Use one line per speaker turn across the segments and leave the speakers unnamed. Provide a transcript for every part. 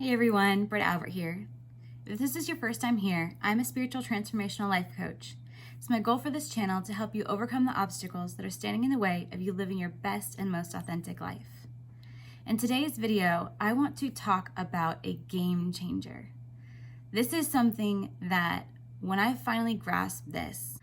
Hey everyone, Britta Albert here. If this is your first time here, I'm a spiritual transformational life coach. It's my goal for this channel to help you overcome the obstacles that are standing in the way of you living your best and most authentic life. In today's video, I want to talk about a game changer. This is something that when I finally grasped this,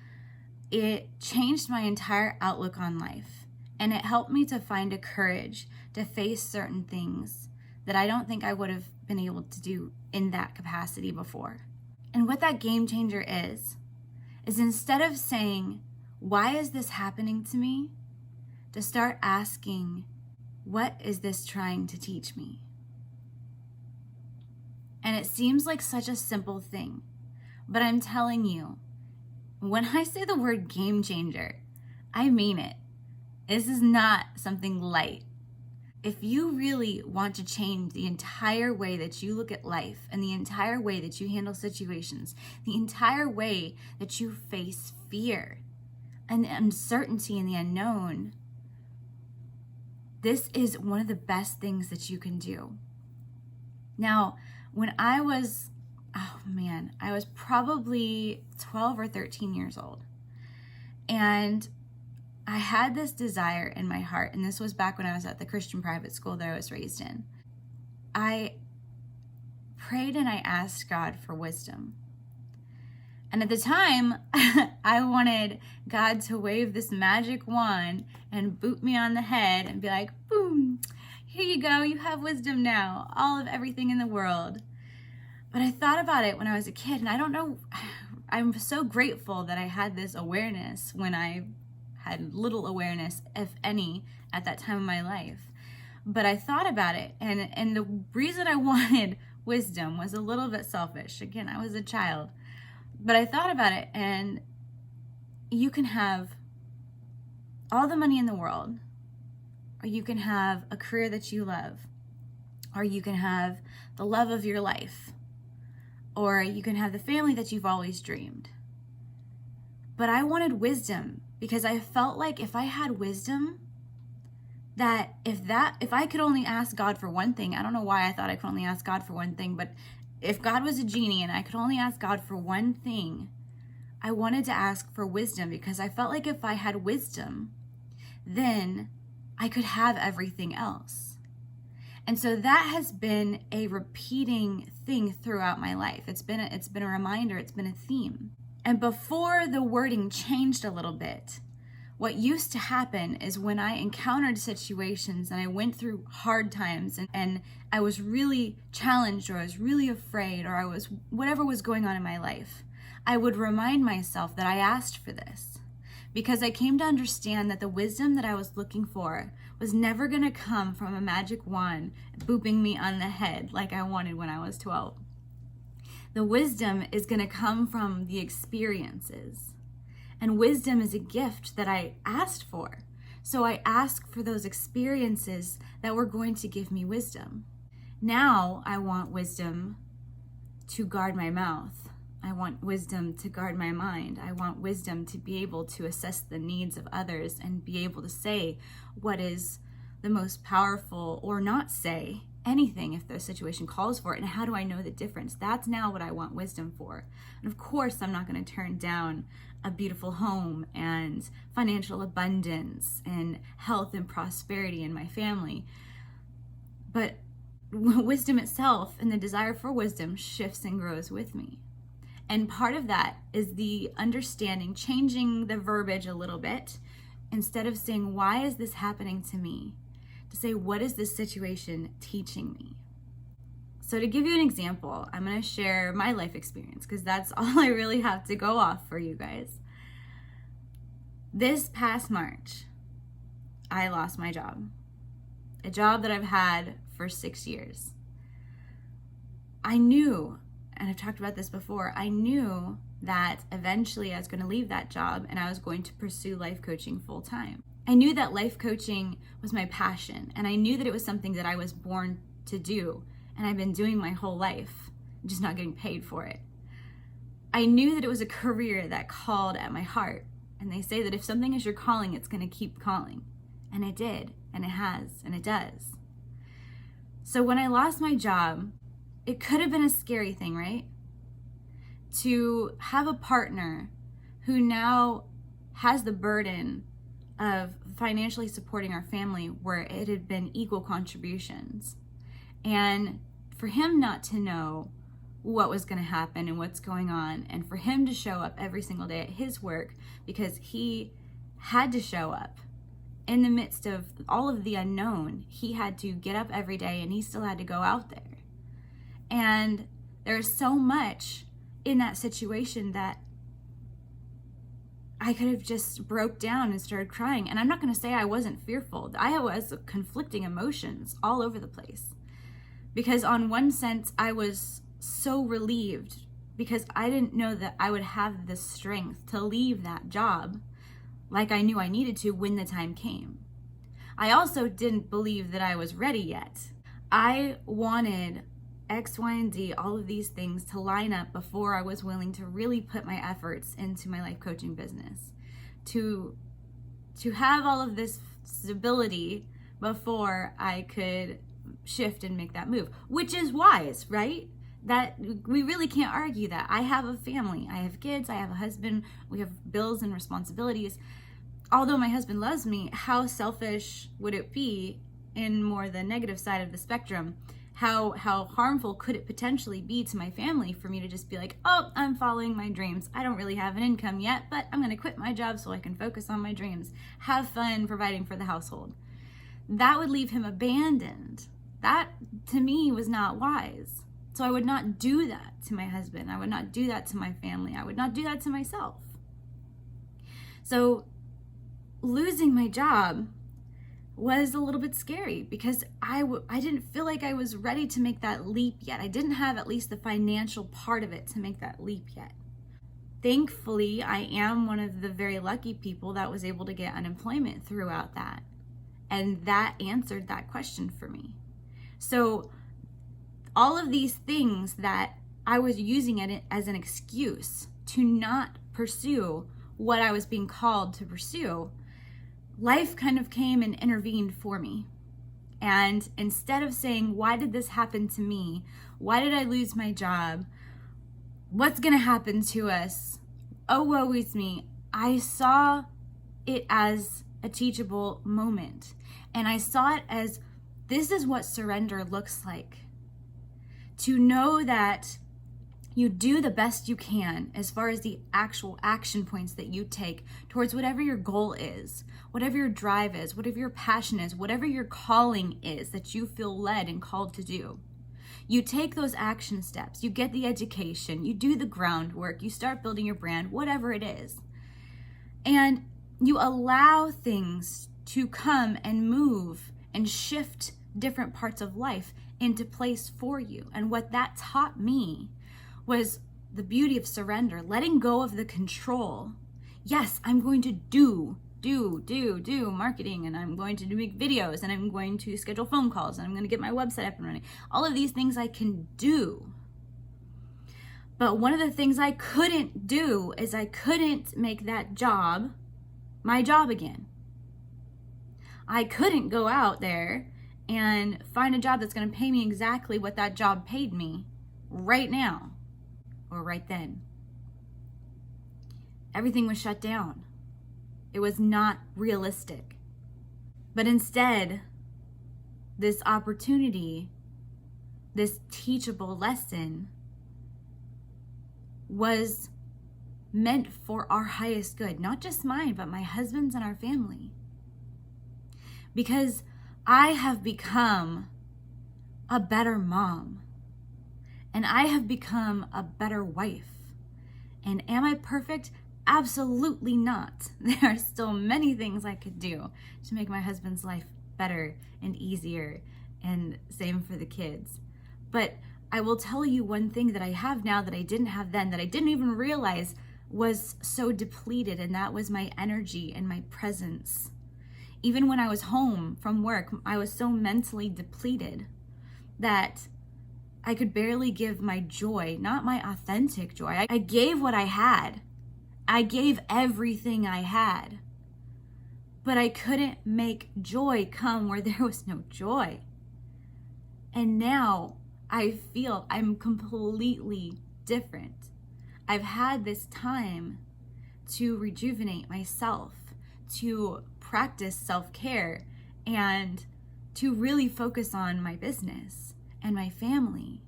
it changed my entire outlook on life, and it helped me to find a courage to face certain things that I don't think I would have been able to do in that capacity before. And what that game changer is instead of saying, why is this happening to me? To start asking, what is this trying to teach me? And it seems like such a simple thing, but I'm telling you, when I say the word game changer, I mean it. This is not something light. If you really want to change the entire way that you look at life and the entire way that you handle situations, the entire way that you face fear and the uncertainty and the unknown, this is one of the best things that you can do. Now, when I was probably 12 or 13 years old, and I had this desire in my heart, and this was back when I was at the Christian private school that I was raised in. I prayed and I asked God for wisdom. And at the time, I wanted God to wave this magic wand and boot me on the head and be like, boom, here you go, you have wisdom now, all of everything in the world. But I thought about it when I was a kid, and I don't know, I'm so grateful that I had this awareness when I had little awareness, if any, at that time of my life. But I thought about it, and the reason I wanted wisdom was a little bit selfish. Again, I was a child. But I thought about it, and you can have all the money in the world, or you can have a career that you love, or you can have the love of your life, or you can have the family that you've always dreamed. But I wanted wisdom, because I felt like if I had wisdom, that if I could only ask God for one thing, I don't know why I thought I could only ask God for one thing, but if God was a genie and I could only ask God for one thing, I wanted to ask for wisdom, because I felt like if I had wisdom, then I could have everything else. And so that has been a repeating thing throughout my life. It's been a reminder, it's been a theme. And before the wording changed a little bit, what used to happen is when I encountered situations and I went through hard times and I was really challenged, or I was really afraid, or I was whatever was going on in my life, I would remind myself that I asked for this, because I came to understand that the wisdom that I was looking for was never going to come from a magic wand booping me on the head like I wanted when I was 12. The wisdom is going to come from the experiences. And wisdom is a gift that I asked for. So I asked for those experiences that were going to give me wisdom. Now I want wisdom to guard my mouth. I want wisdom to guard my mind. I want wisdom to be able to assess the needs of others and be able to say what is the most powerful, or not say anything if the situation calls for it. And how do I know the difference? That's now what I want wisdom for. And of course, I'm not going to turn down a beautiful home and financial abundance and health and prosperity in my family. But wisdom itself and the desire for wisdom shifts and grows with me. And part of that is the understanding, changing the verbiage a little bit. Instead of saying, why is this happening to me? To say, what is this situation teaching me? So to give you an example, I'm going to share my life experience, because that's all I really have to go off for you guys. This past March, I lost my job. A job that I've had for 6 years. I knew, and I've talked about this before, I knew that eventually I was going to leave that job and I was going to pursue life coaching full time. I knew that life coaching was my passion, and I knew that it was something that I was born to do, and I've been doing my whole life, just not getting paid for it. I knew that it was a career that called at my heart, and they say that if something is your calling, it's going to keep calling, and it did, and it has, and it does. So when I lost my job, it could have been a scary thing, right? To have a partner who now has the burden of financially supporting our family where it had been equal contributions. And for him not to know what was going to happen and what's going on, and for him to show up every single day at his work because he had to show up in the midst of all of the unknown. He had to get up every day and he still had to go out there. And there's so much in that situation that I could have just broke down and started crying. And I'm not going to say I wasn't fearful. I was conflicting emotions all over the place. Because on one sense, I was so relieved because I didn't know that I would have the strength to leave that job like I knew I needed to when the time came. I also didn't believe that I was ready yet. I wanted X, Y, and Z, all of these things to line up before I was willing to really put my efforts into my life coaching business. To have all of this stability before I could shift and make that move, which is wise, right? That we really can't argue that. I have a family, I have kids, I have a husband, we have bills and responsibilities. Although my husband loves me, how selfish would it be in more the negative side of the spectrum? How harmful could it potentially be to my family for me to just be like, oh, I'm following my dreams. I don't really have an income yet, but I'm going to quit my job so I can focus on my dreams. Have fun providing for the household. That would leave him abandoned. That, to me, was not wise. So I would not do that to my husband. I would not do that to my family. I would not do that to myself. So losing my job was a little bit scary because I didn't feel like I was ready to make that leap yet. I didn't have at least the financial part of it to make that leap yet. Thankfully, I am one of the very lucky people that was able to get unemployment throughout that. And that answered that question for me. So all of these things that I was using it as an excuse to not pursue what I was being called to pursue, life kind of came and intervened for me. And instead of saying, why did this happen to me? Why did I lose my job? What's going to happen to us? Oh, woe is me. I saw it as a teachable moment. And I saw it as, this is what surrender looks like. To know that you do the best you can as far as the actual action points that you take towards whatever your goal is, whatever your drive is, whatever your passion is, whatever your calling is that you feel led and called to do. You take those action steps, you get the education, you do the groundwork, you start building your brand, whatever it is. And you allow things to come and move and shift different parts of life into place for you. And what that taught me was the beauty of surrender, letting go of the control. Yes, I'm going to do marketing, and I'm going to make videos, and I'm going to schedule phone calls, and I'm going to get my website up and running. All of these things I can do. But one of the things I couldn't do is I couldn't make that job my job again. I couldn't go out there and find a job that's going to pay me exactly what that job paid me right now or right then. Everything was shut down. It was not realistic. But instead, this opportunity, this teachable lesson was meant for our highest good, not just mine, but my husband's and our family. Because I have become a better mom, and I have become a better wife. And am I perfect? Absolutely not. There are still many things I could do to make my husband's life better and easier, and same for the kids. But I will tell you one thing that I have now that I didn't have then, that I didn't even realize was so depleted, and that was my energy and my presence. Even when I was home from work, I was so mentally depleted that I could barely give my joy, not my authentic joy. I gave what I had. I gave everything I had. But I couldn't make joy come where there was no joy. And now I feel I'm completely different. I've had this time to rejuvenate myself, to practice self-care, and to really focus on my business and my family.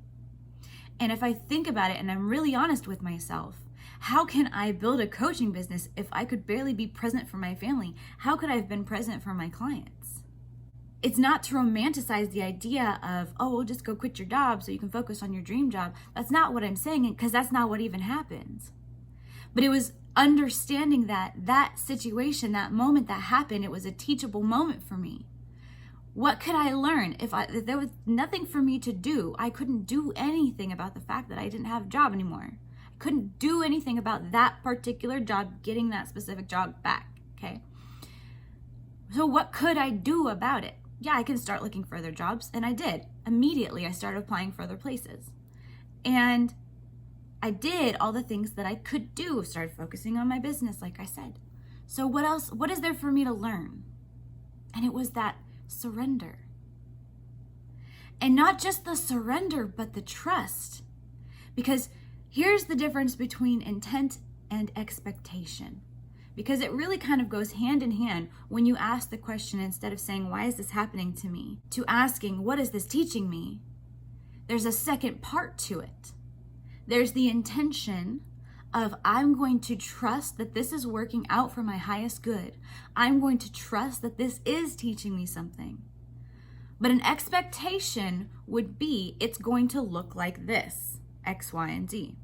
And if I think about it and I'm really honest with myself, how can I build a coaching business if I could barely be present for my family? How could I have been present for my clients? It's not to romanticize the idea of, oh, well, just go quit your job so you can focus on your dream job. That's not what I'm saying, because that's not what even happens. But it was understanding that situation, that moment that happened, it was a teachable moment for me. What could I learn? If there was nothing for me to do, I couldn't do anything about the fact that I didn't have a job anymore. I couldn't do anything about that particular job, getting that specific job back, okay? So what could I do about it? Yeah, I can start looking for other jobs, and I did. Immediately, I started applying for other places. And I did all the things that I could do, started focusing on my business, like I said. So what else, what is there for me to learn? And it was that surrender. And not just the surrender, but the trust. Because here's the difference between intent and expectation. Because it really kind of goes hand in hand when you ask the question, instead of saying, why is this happening to me? To asking, what is this teaching me? There's a second part to it. There's the intention of, I'm going to trust that this is working out for my highest good. I'm going to trust that this is teaching me something. But an expectation would be, it's going to look like this, X, Y, and Z.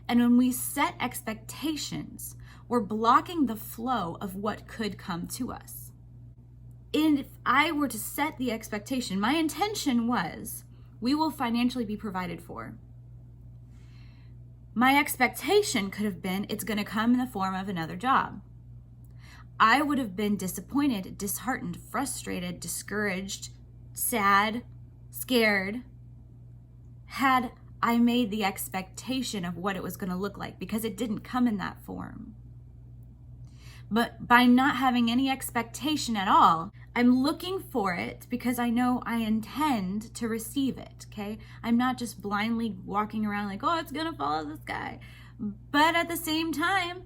And when we set expectations, we're blocking the flow of what could come to us. And if I were to set the expectation, my intention was, we will financially be provided for. My expectation could have been, it's going to come in the form of another job. I would have been disappointed, disheartened, frustrated, discouraged, sad, scared, had I made the expectation of what it was going to look like, because it didn't come in that form. But by not having any expectation at all, I'm looking for it because I know I intend to receive it, okay? I'm not just blindly walking around like, oh, it's gonna fall out of the sky. But at the same time,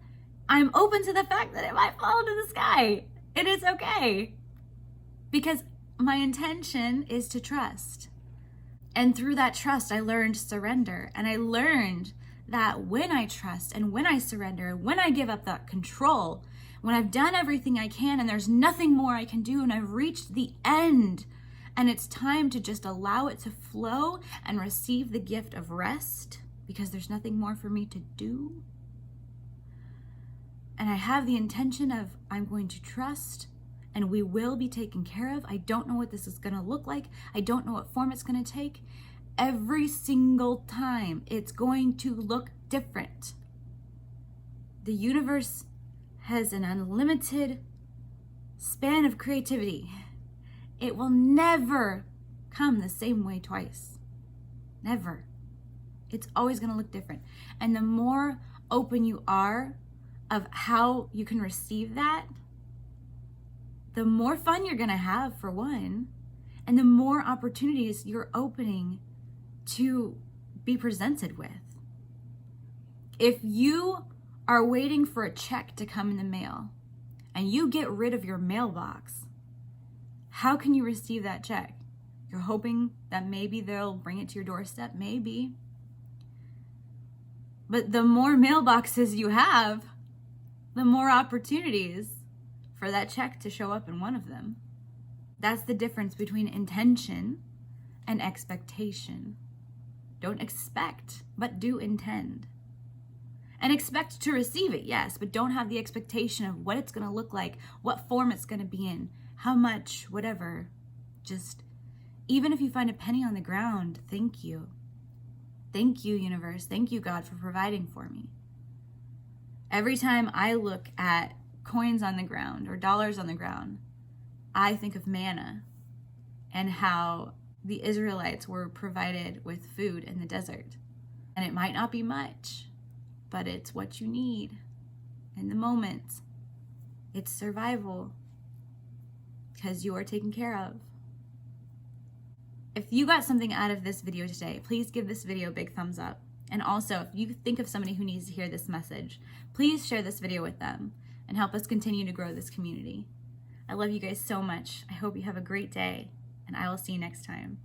I'm open to the fact that it might fall into the sky. It is okay. Because my intention is to trust. And through that trust, I learned surrender. And I learned that when I trust and when I surrender, when I give up that control, when I've done everything I can and there's nothing more I can do and I've reached the end and it's time to just allow it to flow and receive the gift of rest because there's nothing more for me to do. And I have the intention of, I'm going to trust and we will be taken care of. I don't know what this is going to look like. I don't know what form it's going to take. Every single time it's going to look different. The universe has an unlimited span of creativity. It will never come the same way twice. Never. It's always going to look different. And the more open you are of how you can receive that, the more fun you're going to have, for one, and the more opportunities you're opening to be presented with. If you are waiting for a check to come in the mail and you get rid of your mailbox, how can you receive that check? You're hoping that maybe they'll bring it to your doorstep, maybe. But the more mailboxes you have, the more opportunities for that check to show up in one of them. That's the difference between intention and expectation. Don't expect, but do intend. And expect to receive it, yes, but don't have the expectation of what it's going to look like, what form it's going to be in, how much, whatever. Just, even if you find a penny on the ground, thank you. Thank you, universe. Thank you, God, for providing for me. Every time I look at coins on the ground or dollars on the ground, I think of manna and how the Israelites were provided with food in the desert. And it might not be much, but it's what you need in the moment. It's survival because you are taken care of. If you got something out of this video today, please give this video a big thumbs up. And also, if you think of somebody who needs to hear this message, please share this video with them and help us continue to grow this community. I love you guys so much. I hope you have a great day, and I will see you next time.